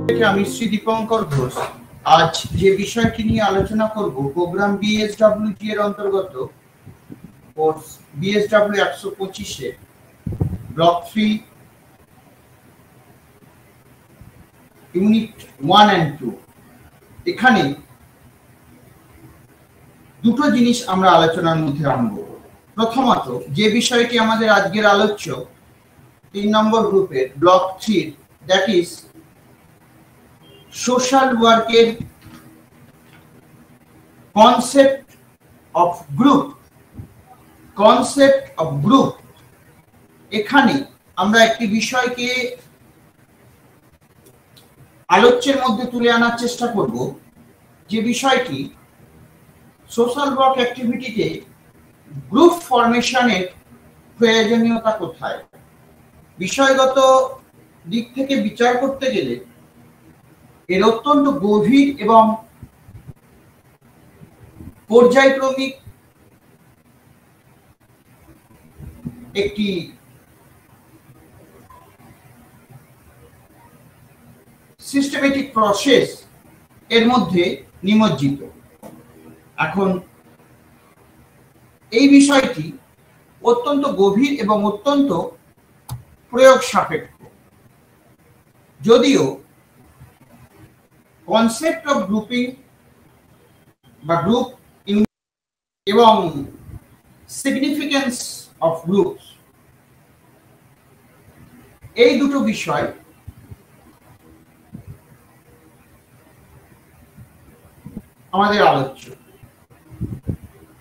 আমি শ্রী দীপঙ্কর ঘোষ। আজ যে বিষয়টি নিয়ে আলোচনা করব, প্রোগ্রাম বিএসডব্লিউজি এর অন্তর্গত কোর্স বিএসডব্লিউ 125 ব্লক 3 ইউনিট 1 and 2। এখানে দুটো জিনিস আমরা আলোচনার মধ্যে আনব। প্রথমত, যে বিষয়টি আমাদের আজকের আলোচ্য 3 নম্বর গ্রুপের ব্লক 3, দ্যাট ইজ সোশ্যাল ওয়ার্কের কনসেপ্ট অফ গ্রুপ। এখানে আমরা একটি বিষয়কে আলোচ্যের মধ্যে তুলে আনার চেষ্টা করব, যে বিষয়টি সোশ্যাল ওয়ার্ক অ্যাক্টিভিটিতে গ্রুপ ফরমেশনের প্রয়োজনীয়তা কোথায়। বিষয়গত দিক থেকে বিচার করতে গেলে এর অত্যন্ত গভীর এবং পর্যায়ক্রমিক একটি সিস্টেমেটিক প্রসেস এর মধ্যে নিমজ্জিত। এখন এই বিষয়টি অত্যন্ত গভীর এবং অত্যন্ত প্রয়োগ সাপেক্ষ। যদিও কনসেপ্ট অফ গ্রুপিং বা গ্রুপ এবং সিগনিফিকেন্স অফ গ্রুপস, এই দুটো বিষয় আমাদের আলোচ্য।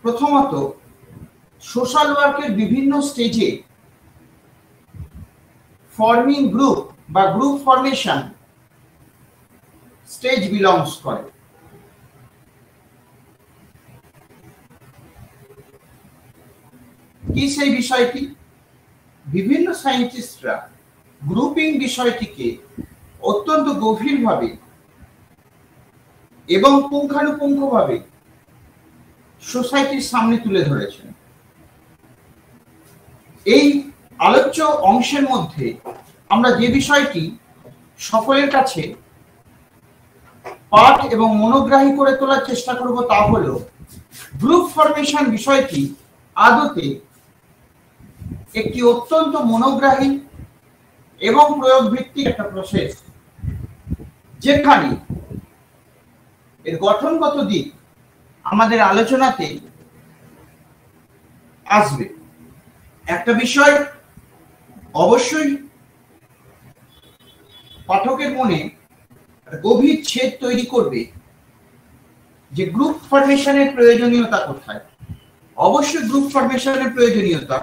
প্রথমত, সোশ্যাল ওয়ার্কের বিভিন্ন স্টেজে ফর্মিং গ্রুপ বা গ্রুপ ফরমেশন স্টেজ বিলংস করে। কি সেই বিষয়টি? বিভিন্ন সায়েন্টিস্টরা গ্রুপিং বিষয়টিকে অত্যন্ত গভীরভাবে এবং পুঙ্খানুপুঙ্খভাবে সোসাইটির সামনে তুলে ধরেছেন। এই আলোচ্য অংশের মধ্যে আমরা যে বিষয়টি সকলের কাছে পাঠ এবং মনোগ্রাহী করে তোলার চেষ্টা করব, তা হলো গ্রুপ ফরমেশন বিষয়টি আদতে একটি অত্যন্ত মনোগ্রাহী এবং প্রয়োগ ভিত্তিক একটা প্রসেস, যেখানে এর গঠনগত দিক আমাদের আলোচনাতে আসবে। একটা বিষয় অবশ্যই পাঠকের মনে গভীর ছেদ তৈরি করবে, যে গ্রুপ ফরমেশনের প্রয়োজনীয়তা কোথায়। অবশ্যই গ্রুপ ফরমেশনের প্রয়োজনীয়তা,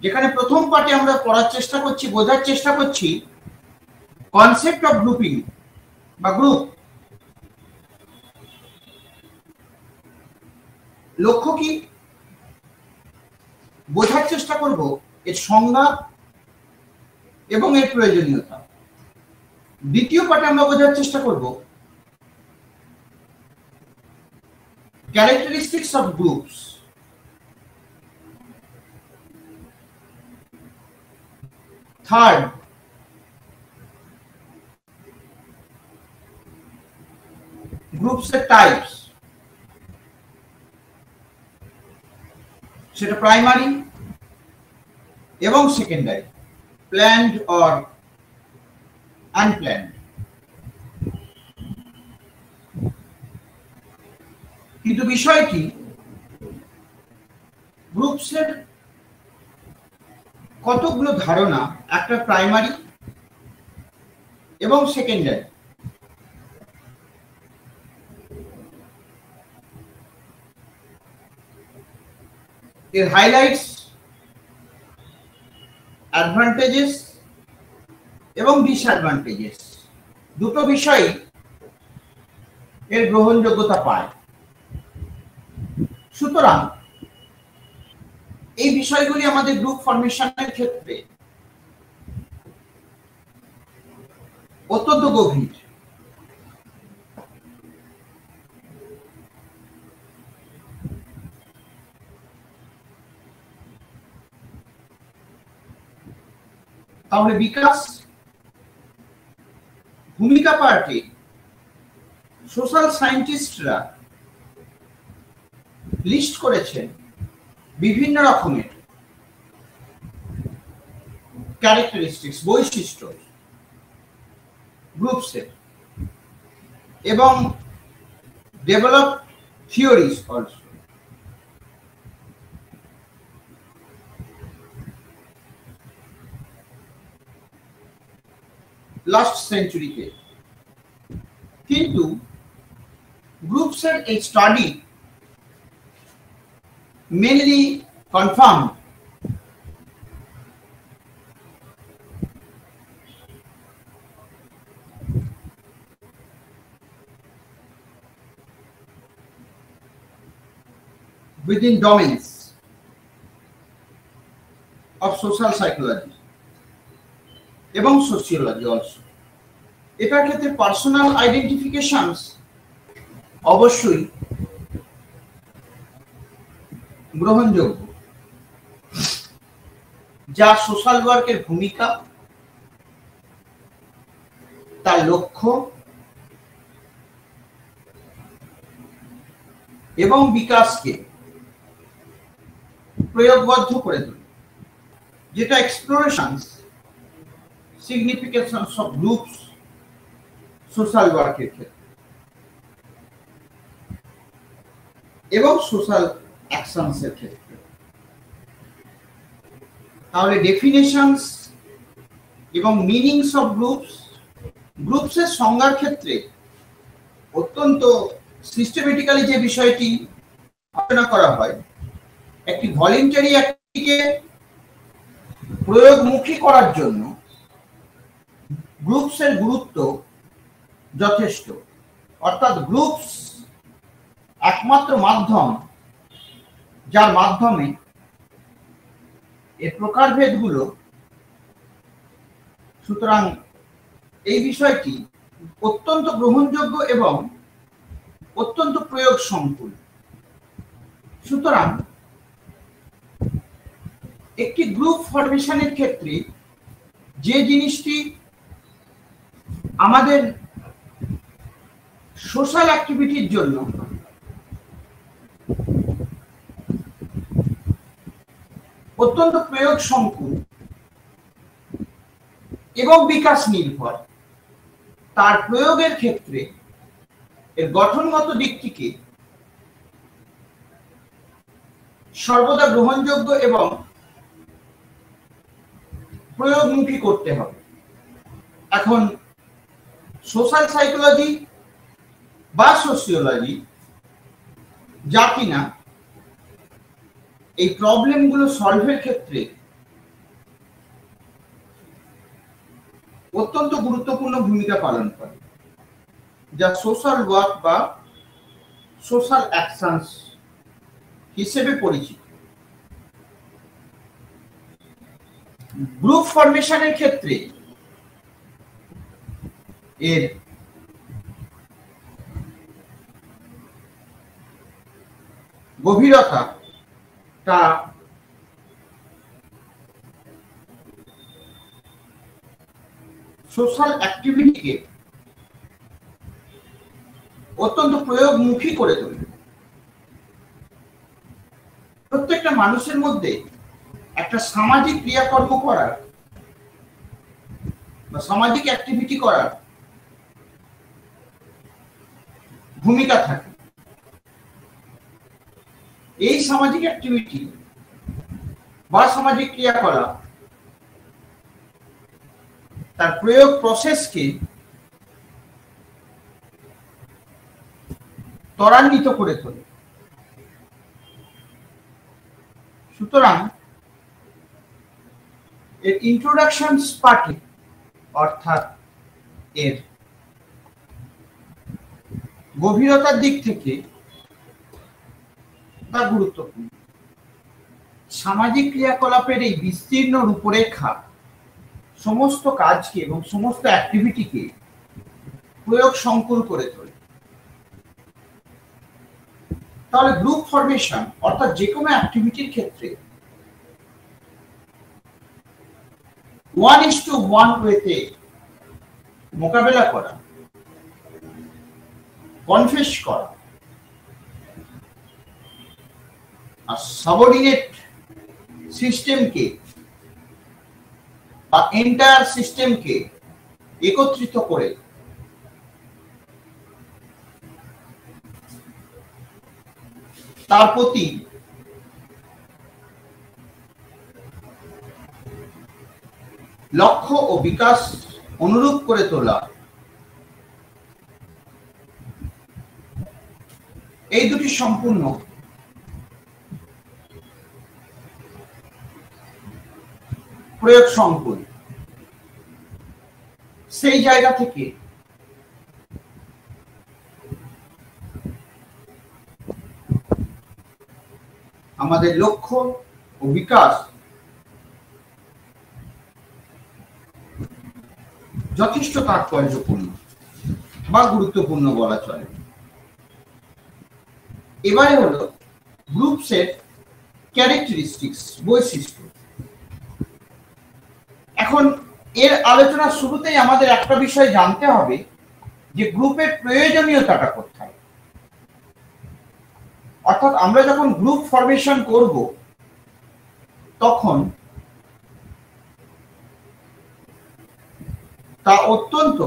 যেখানে প্রথম পার্টে আমরা পড়ার চেষ্টা করছি, বোঝার চেষ্টা করছি কনসেপ্ট অফ গ্রুপিং বা গ্রুপ। লক্ষ্য কি, বোঝার চেষ্টা করব এর সংজ্ঞা এবং এর প্রয়োজনীয়তা। দ্বিতীয় পার্টে আমরা বোঝার চেষ্টা করব characteristics of groups. Third, groups এর টাইপস, সেটা প্রাইমারি এবং সেকেন্ডারি, প্ল্যান্ড অর আনপ্ল্যান্ড। কিন্তু বিষয়টি গ্রুপসের কতগুলো ধারণা, একটা প্রাইমারি এবং সেকেন্ডারি। এর হাইলাইটস, অ্যাডভান্টেজেস এবং ডিসঅ্যাডভান্টেজেস, দুটো বিষয় এর গ্রহণযোগ্যতা পায়। সুতরাং এই বিষয়গুলি আমাদের গ্রুপ ফরমেশনের ক্ষেত্রে অত্যন্ত গভীর। তাহলে বিকাশ ভূমিকা পার্টে সোশ্যাল সায়েন্টিস্টরা লিস্ট করেছেন বিভিন্ন রকমের ক্যারেক্টারিস্টিক্স, বৈশিষ্ট্য গ্রুপসের, এবং ডেভেলপ থিওরিজ অলসো। লাস্ট সেঞ্চুরিতে কিন্তু গ্রুপসের এই study mainly confirm within domains of social psychology এবং সোশিওলজি অলসো। এটার ক্ষেত্রে পার্সোনাল আইডেন্টিফিকেশনস অবশ্যই গ্রহণযোগ্য, যা সোশ্যাল ওয়ার্কের ভূমিকা, তার লক্ষ্য এবং বিকাশকে প্রয়োগবদ্ধ করে তোলে, যেটা এক্সপ্লোরেশনস সিগনিফিকেশনস অফ গ্রুপস সোশ্যাল ওয়ার্কের ক্ষেত্রে এবং সোশ্যাল অ্যাকশনস এর ক্ষেত্রে। তাহলে ডেফিনেশনস এবং মিনিংস অফ গ্রুপসের সংজ্ঞার ক্ষেত্রে অত্যন্ত সিস্টেমেটিক্যালি যে বিষয়টি আলোচনা করা হয়, একটি ভলেন্টারি অ্যাক্টিভিটিকে প্রয়োগমুখী করার জন্য গ্রুপসের গুরুত্ব যথেষ্ট। অর্থাৎ গ্রুপস একমাত্র মাধ্যম যার মাধ্যমে এর প্রকারভেদগুলো, সুতরাং এই বিষয়টি অত্যন্ত গ্রহণযোগ্য এবং অত্যন্ত প্রয়োগ সংকুল। সুতরাং একটি গ্রুপ ফরমেশনের ক্ষেত্রে যে জিনিসটি আমাদের সোশ্যাল অ্যাক্টিভিটির জন্য অত্যন্ত প্রয়োগ সংকুল এবং বিকাশ নির্ভর, তার প্রয়োগের ক্ষেত্রে এর গঠনগত দিকটিকে সর্বদা গ্রহণযোগ্য এবং প্রয়োগমুখী করতে হবে। এখন সোশ্যাল সাইকোলজি বা সোশিওলজি যা কিনা এই প্রবলেমগুলো সলভের ক্ষেত্রে অত্যন্ত গুরুত্বপূর্ণ ভূমিকা পালন করে, যা সোশ্যাল ওয়ার্ক বা সোশ্যাল অ্যাকশনস হিসেবে পরিচিত। গ্রুপ ফরমেশনের ক্ষেত্রে এর গভীরতা সোশ্যাল অ্যাক্টিভিটিকে অত্যন্ত প্রয়োগমুখী করে তোলে। প্রত্যেকটা মানুষের মধ্যে একটা সামাজিক ক্রিয়াকর্ম করার বা সামাজিক অ্যাক্টিভিটি করার ভূমিকা থাকে। এই সামাজিক অ্যাক্টিভিটি বা সামাজিক ক্রিয়াকলাপ তার প্রয়োগ প্রসেসকে ত্বরান্বিত করে তোলে। সুতরাং এর ইন্ট্রোডাকশন পার্টে অর্থাৎ এর গভীরতার দিক থেকে তা গুরুত্বপূর্ণ। সামাজিক ক্রিয়াকলাপের এই বিস্তীর্ণ রূপরেখা সমস্ত কাজকে এবং সমস্ত অ্যাক্টিভিটিকে প্রয়োগ সংকুল করে তোলে। তাহলে গ্রুপ ফরমেশন অর্থাৎ যে কোনো অ্যাক্টিভিটির ক্ষেত্রে 1:1 ওয়েতে মোকাবেলা করা, কনফেস করা, আর সাবঅর্ডিনেট সিস্টেমকে বা এন্টায়ার সিস্টেমকে একত্রিত করে তার প্রতি লক্ষ্য ও বিকাশ অনুরূপ করে তোলা, এই দুটি সম্পূর্ণ প্রয়োগ সংকুল। সেই জায়গা থেকে আমাদের লক্ষ্য ও বিকাশ যথেষ্ট তাৎপর্যপূর্ণ বা গুরুত্বপূর্ণ বলা চলে। এবারে হলো গ্রুপসের ক্যারেক্টারিস্টিক্স, বৈশিষ্ট্য। এখন এর আলোচনার শুরুতেই আমাদের একটা বিষয় জানতে হবে যে গ্রুপের প্রয়োজনীয়তাটা কোথায়। অর্থাৎ আমরা যখন গ্রুপ ফরমেশন করব তখন তা অত্যন্ত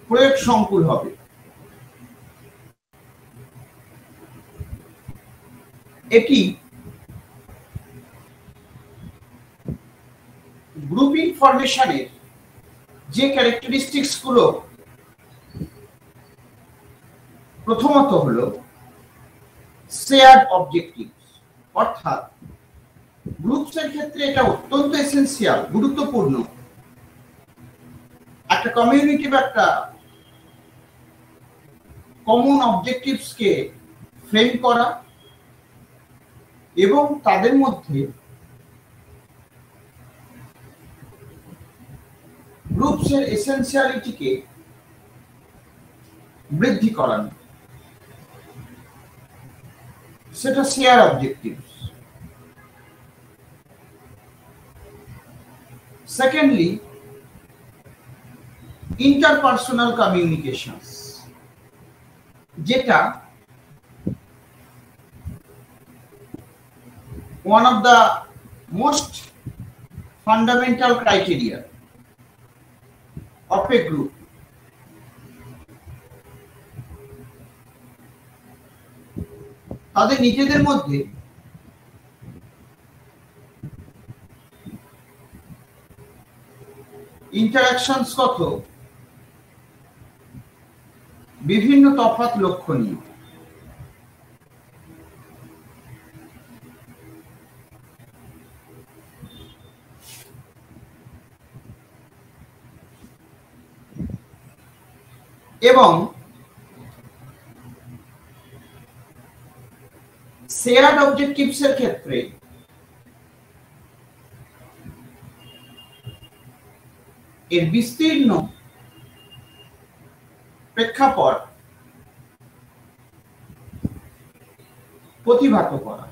প্রয়োগ সংকুল হবে। এটি গ্রুপিং ফরমেশনের যে ক্যারেক্টারিস্টিক্স গুলো প্রথমত হলো শেয়ার্ড অবজেক্টিভস, অর্থাৎ গ্রুপসের ক্ষেত্রে এটা অত্যন্ত এসেনশিয়াল, গুরুত্বপূর্ণ একটা কমিউনিটি বা একটা কমন অবজেক্টিভসকে ফ্রেম করা এবং তাদের মধ্যে গ্রুপসের এসেনশিয়ালিটিকে বৃদ্ধি করানো, সেটা share objectives. Secondly, interpersonal communications, যেটা one of the most fundamental criteria of a group. তাদের নিজেদের মধ্যে ইন্টারাকশনস কত বিভিন্ন তফাৎ লক্ষণীয়। এবং শেয়ার্ড অবজেক্টিভস এর ক্ষেত্রে এর বিস্তীর্ণ প্রেক্ষাপট প্রতিভাত করা।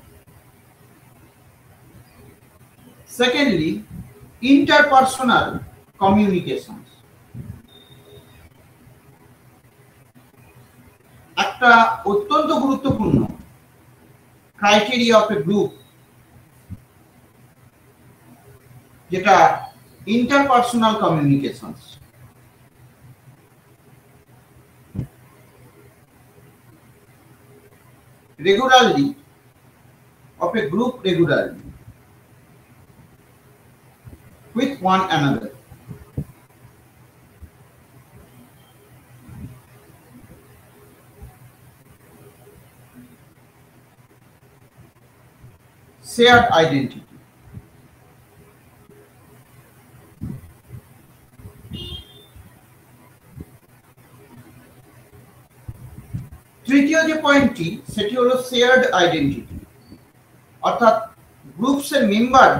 সেকেন্ডলি, ইন্টারপার্সোনাল কমিউনিকেশন, একটা অত্যন্ত গুরুত্বপূর্ণ ক্রাইটেরিয়া অফ এ গ্রুপ, যেটা interpersonal communications. regularly of a group regularly with one another. Shared identity. তৃতীয় যে পয়েন্টটি সেটি হলো শেয়ার্ড আইডেন্টিটি, অর্থাৎ গ্রুপসের মেম্বার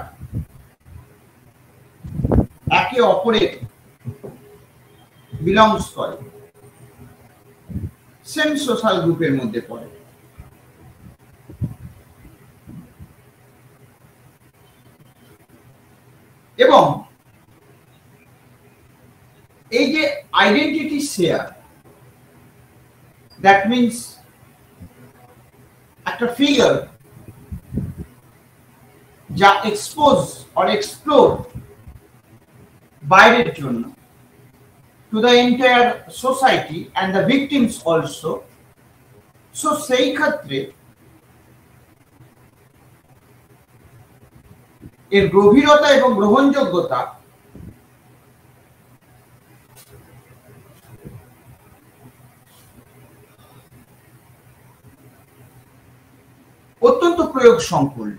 একে অপরের বিলংস করে, সেম সোশ্যাল গ্রুপের মধ্যে পড়ে। এবং আইডেন্টিটি শেয়ার, দ্যাট মিনস একটা ফিগার যা এক্সপোজ অর এক্সপ্লোর বাইরের জন্য to the entire society and the victims also. So সেই ক্ষেত্রে এর গভীরতা এবং গ্রহণযোগ্যতা অত্যন্ত প্রয়োগ সংকুল।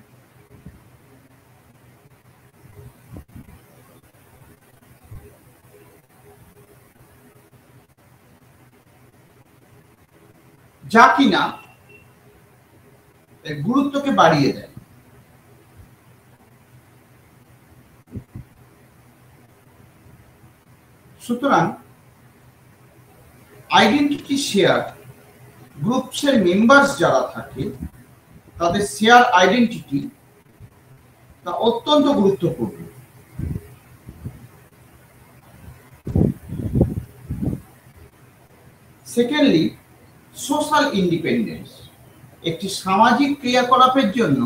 যা কিনা এর গুরুত্বকে বাড়িয়ে দেয়। সুতরাং আইডেন্টিটি শেয়ার গ্রুপসের মেম্বার্স যারা থাকে তাদের শেয়ার আইডেন্টিটি তা অত্যন্ত গুরুত্বপূর্ণ। Secondly, social independence. একটি সামাজিক ক্রিয়াকলাপের জন্য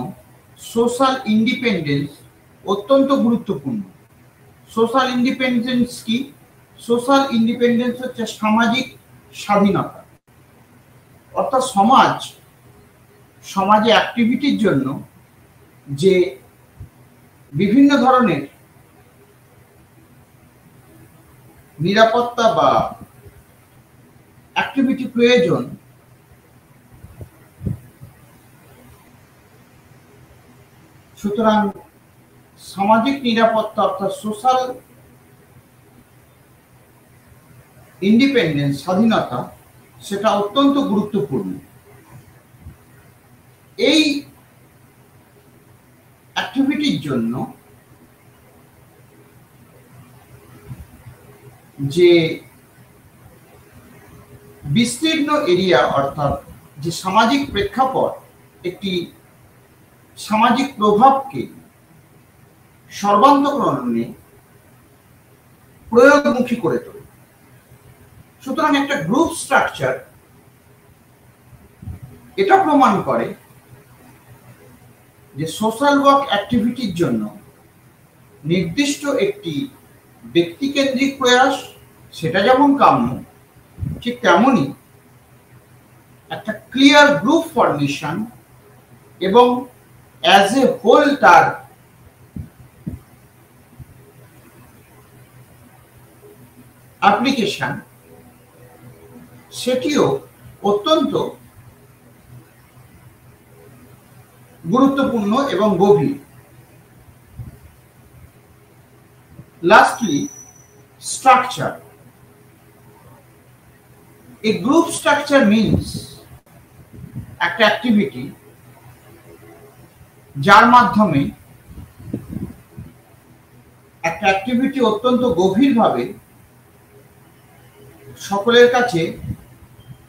সোশ্যাল ইন্ডিপেন্ডেন্স অত্যন্ত গুরুত্বপূর্ণ। সোশ্যাল ইন্ডিপেন্ডেন্স কি? সোশ্যাল ইন্ডিপেন্ডেন্স হচ্ছে সামাজিক স্বাধীনতা, অর্থাৎ সমাজে অ্যাক্টিভিটির জন্য যে বিভিন্ন ধরনের নিরাপত্তা বা অ্যাক্টিভিটি প্রয়োজন, সুতরাং সামাজিক নিরাপত্তা অর্থাৎ সোশ্যাল ইন্ডিপেন্ডেন্স, স্বাধীনতা, সেটা অত্যন্ত গুরুত্বপূর্ণ। এই অ্যাক্টিভিটির জন্য যে বিস্তীর্ণ এরিয়া অর্থাৎ যে সামাজিক প্রেক্ষাপট একটি সামাজিক প্রভাবকে সর্বান্তকরণে প্রয়োগমুখী করে তোলে। সুতরাং একটা গ্রুপ স্ট্রাকচার এটা প্রমাণ করে যে সোশ্যাল ওয়ার্ক অ্যাক্টিভিটির জন্য নির্দিষ্ট একটি ব্যক্তিকেন্দ্রিক প্রয়াস সেটা যেমন কাম্য, ঠিক তেমনি একটা ক্লিয়ার গ্রুপ ফরমেশন এবং অ্যাজ এ হোল তার অ্যাপ্লিকেশন সেটিও অত্যন্ত গুরুত্বপূর্ণ এবং গভীর। Lastly, structure. A group structure means একটা অ্যাক্টিভিটি যার মাধ্যমে একটা অ্যাক্টিভিটি অত্যন্ত গভীরভাবে সকলের কাছে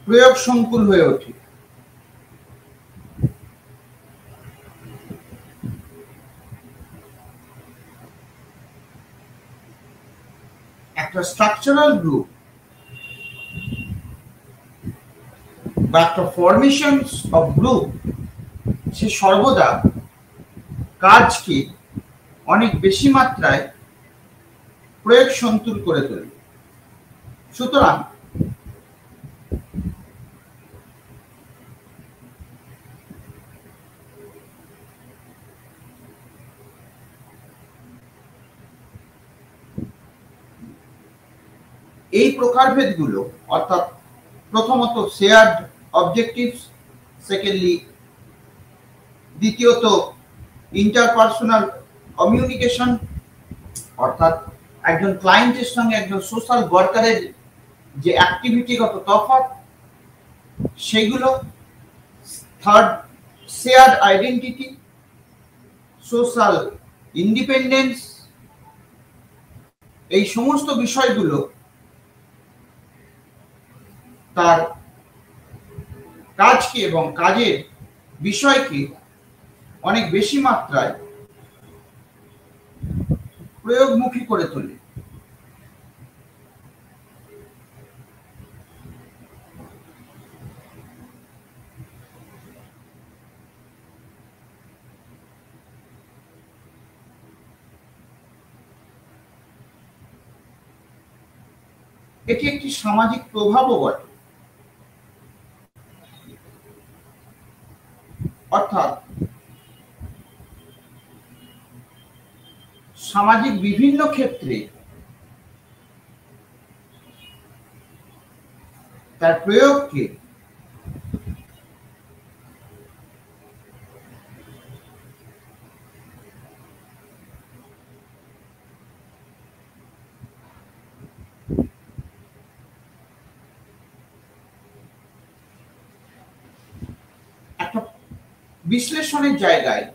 প্রয়োগ সংকুল হয়ে ওঠে। একটা স্ট্রাকচারাল গ্রুপ বা একটা ফরমেশন অফ গ্রুপ সে সর্বদা কাজকে অনেক বেশি মাত্রায় প্রয়োগ সংকুল করে তোলে। সুতরাং এই প্রকারভেদগুলো অর্থাৎ প্রথমত শেয়ার্ড অবজেক্টিভস, সেকেন্ডলি দ্বিতীয়ত ইন্টারপার্সোনাল কমিউনিকেশন অর্থাৎ একজন ক্লায়েন্টের সঙ্গে একজন সোশ্যাল ওয়ার্কারের যে অ্যাক্টিভিটিগত তফাৎ সেগুলো, third shared identity, social independence, এই সমস্ত বিষয়গুলো তার কাজকে এবং কাজের বিষয়কে অনেক বেশি মাত্রায় প্রয়োগমুখী করে তোলে। এটি একটি সামাজিক প্রভাবও বটে। অর্থাৎ সামাজিক বিভিন্ন ক্ষেত্রে তার প্রয়োগকে একটা বিশ্লেষণের জায়গায়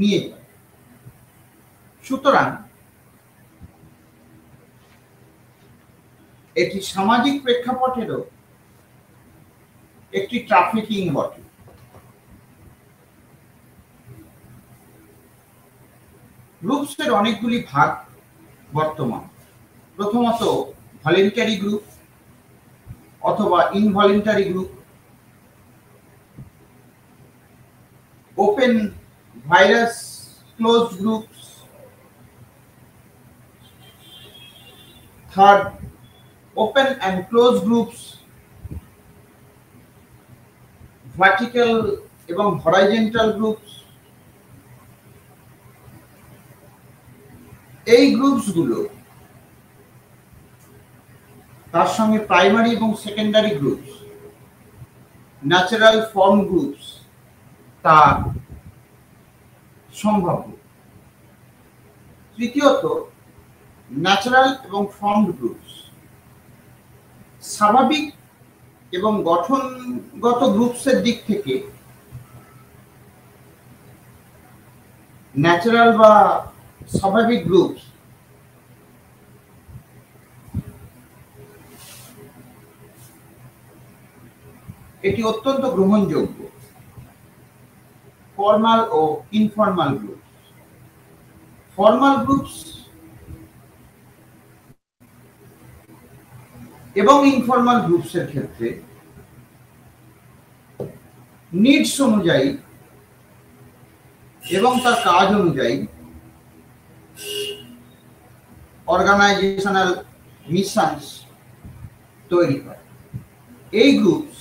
নিয়ে যায়। সুতরাং এটি সামাজিক প্রেক্ষাপটেরও একটি ট্রাফিকিং বটে। গ্রুপসের অনেকগুলি ভাগ বর্তমান। প্রথমত ভলেন্টারি গ্রুপ অথবা involuntary group, open virus close groups, third open and close groups, vertical এবং হরাইজন্টাল গ্রুপস। এই গ্রুপসগুলো তার সঙ্গে প্রাইমারি এবং secondary groups, natural form groups তা সম্ভাব্য। তৃতীয়ত ন্যাচারাল এবং ফর্মড গ্রুপস। স্বাভাবিক এবং গঠনগত গ্রুপসের দিক থেকে ন্যাচারাল বা স্বাভাবিক গ্রুপস এটি অত্যন্ত গ্রহণযোগ্য। ফর্মাল ও ইনফর্মাল গ্রুপস। ফর্মাল গ্রুপস এবং ইনফর্মাল গ্রুপসের ক্ষেত্রে নিডস অনুযায়ী এবং তার কাজ অনুযায়ী অর্গানাইজেশনাল মিশনস তৈরি করে। এই গ্রুপস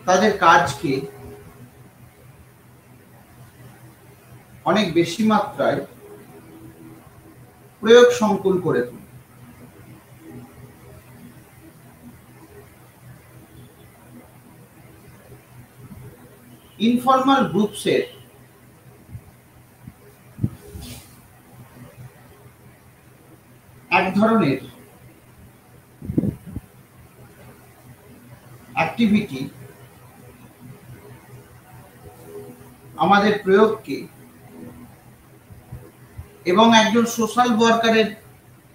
তাদের কাজকে অনেক বেশি মাত্রায় প্রয়োগ সংকুল করে তোলে। ইনফর্মাল গ্রুপসের এক ধরনের অ্যাক্টিভিটি আমাদের প্রয়োগকে এবং একজন সোশ্যাল ওয়ার্কারের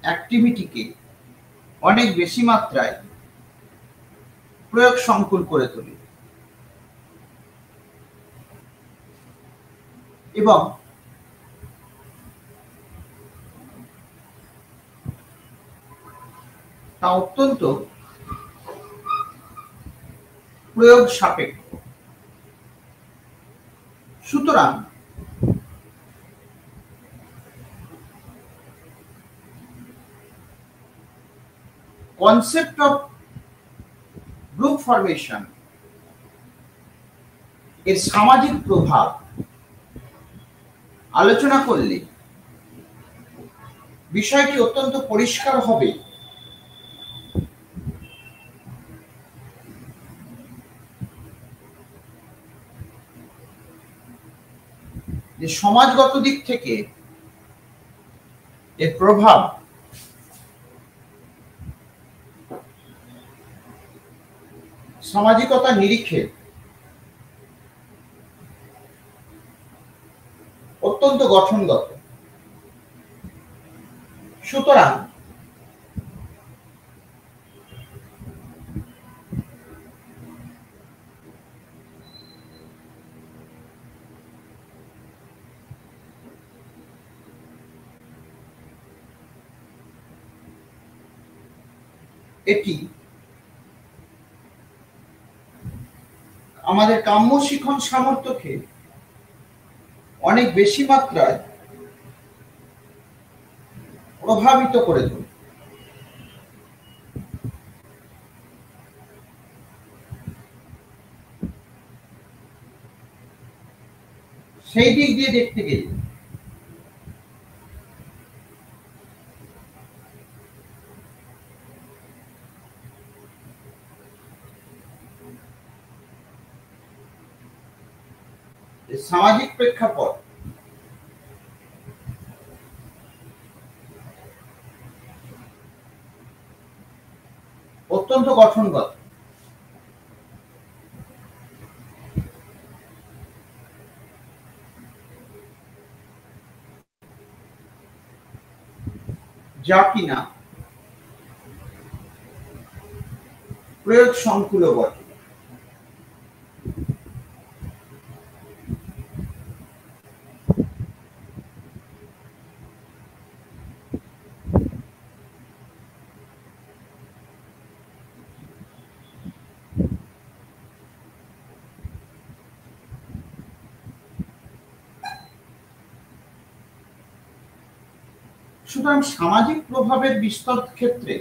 অ্যাক্টিভিটিকে অনেক বেশি মাত্রায় প্রয়োগ সংকুল করে তোলে এবং তা অত্যন্ত প্রয়োগ সাপেক্ষ। সুতরাং কনসেপ্ট অফ গ্রুপ ফরমেশন এর সামাজিক প্রভাব আলোচনা করলে বিষয়টি অত্যন্ত পরিষ্কার হবে যে সমাজগত দিক থেকে এর প্রভাব সামাজিকতার নিরিখে অত্যন্ত গঠনগত। সুতরাং এটি আমাদের কাম্য শিখন সামর্থ্যকে অনেক বেশি মাত্রায় প্রভাবিত করে তোলে। সেই দিক দিয়ে দেখতে গেলে সামাজিক প্রেক্ষাপট অত্যন্ত গঠনগত। যা কিনা প্রয়োগ সংকুল বটে। সুতরাং সামাজিক প্রভাবের বিস্তর ক্ষেত্রে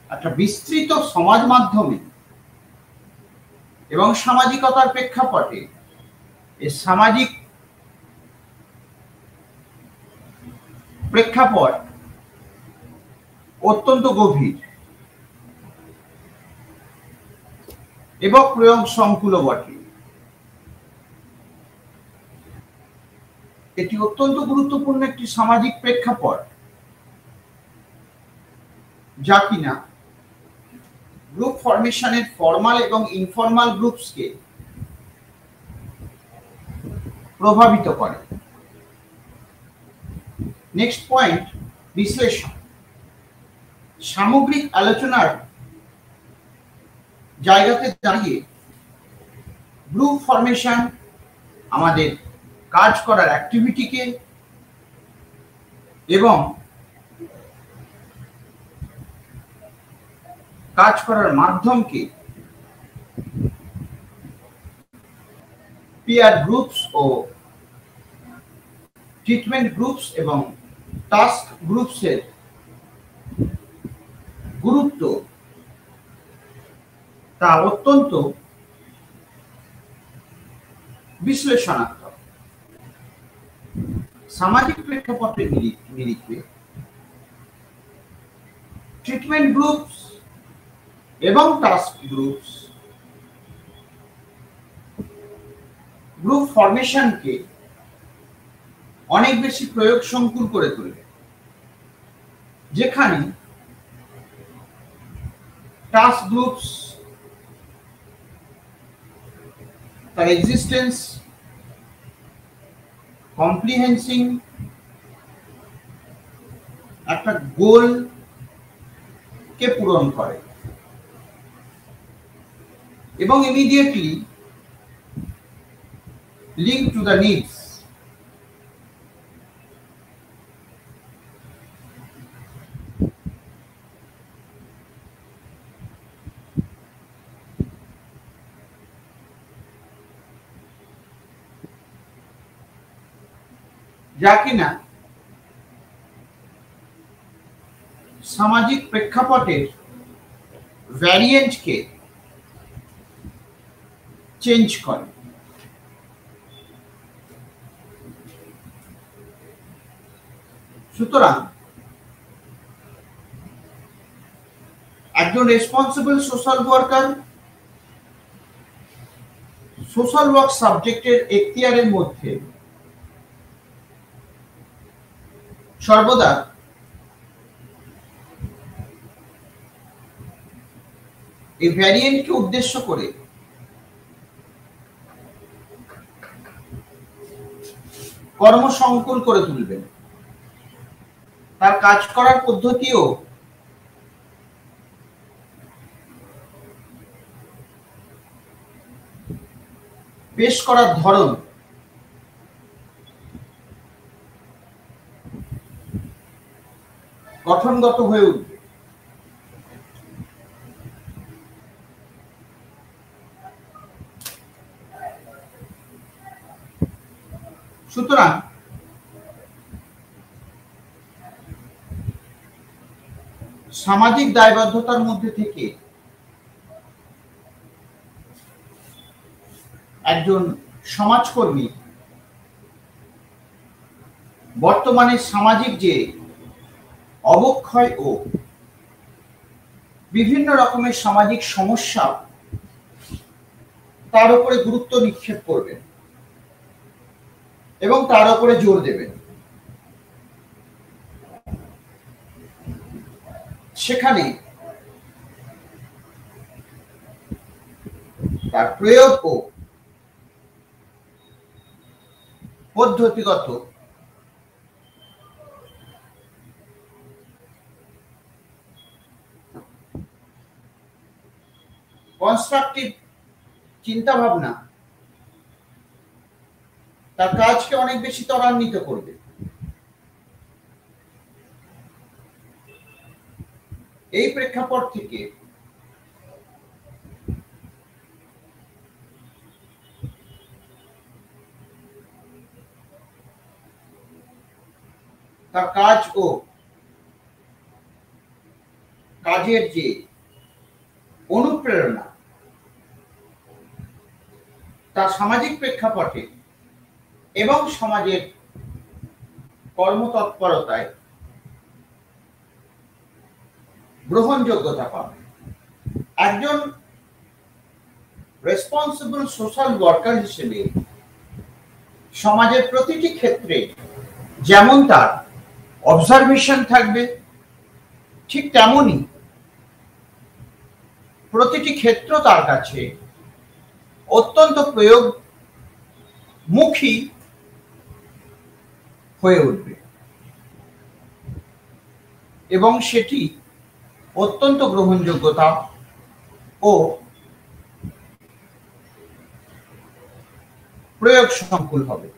একটা বিস্তৃত সমাজ মাধ্যমে এবং সামাজিকতার প্রেক্ষাপটে এই সামাজিক প্রেক্ষাপট অত্যন্ত গভীর এবং প্রয়োগ সংকুল বটে। এটি অত্যন্ত গুরুত্বপূর্ণ একটি সামাজিক প্রেক্ষাপট যা কিনা গ্রুপ ফরমেশনের ফর্মাল এবং ইনফর্মাল গ্রুপসকে প্রভাবিত করে। নেক্সট পয়েন্ট, বিশ্লেষণ। সামগ্রিক আলোচনার জায়গাতে দাঁড়িয়ে গ্রুপ ফরমেশন আমাদের কাজ করার অ্যাক্টিভিটিকে এবং কাজ করার মাধ্যমকে পিয়ার গ্রুপস ও ট্রিটমেন্ট গ্রুপস এবং টাস্ক গ্রুপসের গুরুত্ব তা অত্যন্ত বিশ্লেষণাত্মক। সামাজিক প্রেক্ষাপটের নিরিখে ট্রিটমেন্ট গ্রুপস এবং টাস্ক গ্রুপস গ্রুপ ফরমেশনকে অনেক বেশি প্রয়োগ সংকুল করে তোলে, যেখানে টাস্ক গ্রুপস তার এক্সিস্টেন্স কম্প্রিহেন্সিং একটা গোল কে পূরণ করে এবং immediately link to the needs. যা কিনা সামাজিক প্রেক্ষাপটের ভ্যারিয়েন্টকে চেঞ্জ করে। সুতরাং একজন responsible social worker social work সাবজেক্টের এখতিয়ারের মধ্যে সর্বদা এই ভ্যারিয়েন্টকে উদ্দেশ্য করে কর্মসংকুল করে তুলবেন। তার কাজ করার পদ্ধতিও পেশ করার ধরন গঠনগত হয়ে উঠবে। সামাজিক দায়বদ্ধতার মধ্যে থেকে একজন সমাজকর্মী বর্তমানে সামাজিক যে অবক্ষয় ও বিভিন্ন রকমের সামাজিক সমস্যা তার উপরে গুরুত্ব নিক্ষেপ করবেন এবং তার উপরে জোর দেবেন। সেখানে তার প্রয়োগ ও পদ্ধতিগত কনস্ট্রাকটিভ চিন্তা ভাবনা তার কাজকে অনেক বেশি ত্বরান্বিত করবে। এই প্রেক্ষাপট থেকে তার কাজ ও কাজের যে অনুপ্রেরণা তার সামাজিক প্রেক্ষাপটে এবং সমাজের কর্মতৎপরতায় গ্রহণযোগ্যতা পাবে। একজন রেসপন্সিবল সোশ্যাল ওয়ার্কার হিসেবে সমাজের প্রতিটি ক্ষেত্রে যেমন তার অবজারভেশন থাকবে, ঠিক তেমনই প্রতিটি ক্ষেত্র তার কাছে অত্যন্ত প্রয়োগমুখী হয়ে উঠবে এবং সেটি অত্যন্ত গ্রহণযোগ্যতা ও প্রয়োগ সংকুল হবে।